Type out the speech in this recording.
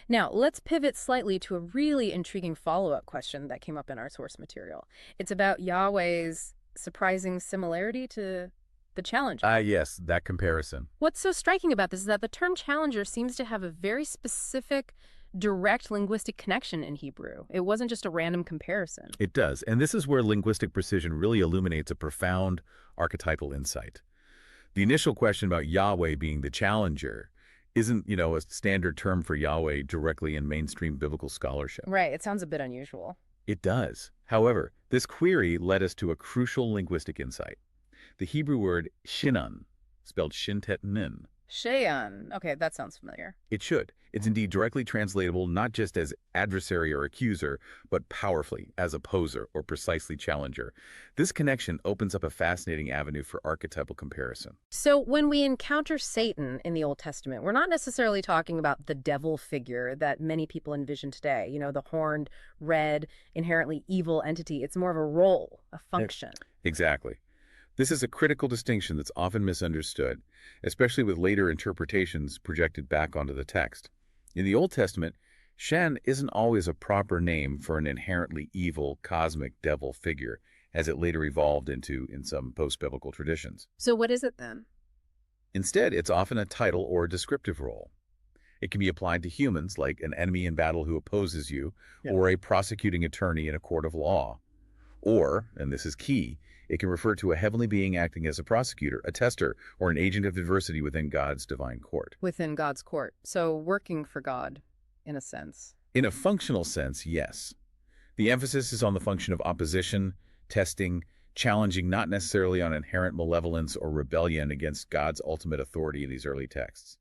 Now, let's pivot slightly to a really intriguing follow-up question that came up in our source material. It's about Yahweh's surprising similarity to the challenger. Ah, yes, that comparison. What's so striking about this is that the term challenger seems to have a very specific, direct linguistic connection in Hebrew. It wasn't just a random comparison. It does, and this is where linguistic precision really illuminates a profound archetypal insight. The initial question about Yahweh being the challenger isn't, a standard term for Yahweh directly in mainstream biblical scholarship. Right, it sounds a bit unusual. It does. However, this query led us to a crucial linguistic insight. The Hebrew word shinan, spelled shintet-nin. Sheyan. Okay, that sounds familiar. It should. It's indeed directly translatable not just as adversary or accuser, but powerfully as opposer or precisely challenger. This connection opens up a fascinating avenue for archetypal comparison. So when we encounter Satan in the Old Testament, we're not necessarily talking about the devil figure that many people envision today, the horned, red, inherently evil entity. It's more of a role, a function. Exactly. This is a critical distinction that's often misunderstood, especially with later interpretations projected back onto the text. In the Old Testament, Shen isn't always a proper name for an inherently evil cosmic devil figure, as it later evolved into in some post-biblical traditions. So what is it then? Instead, it's often a title or a descriptive role. It can be applied to humans, like an enemy in battle who opposes you, or a prosecuting attorney in a court of law. Or, and this is key, it can refer to a heavenly being acting as a prosecutor, a tester, or an agent of adversity within God's divine court. Within God's court. So working for God, in a sense. In a functional sense, yes. The emphasis is on the function of opposition, testing, challenging, not necessarily on inherent malevolence or rebellion against God's ultimate authority in these early texts.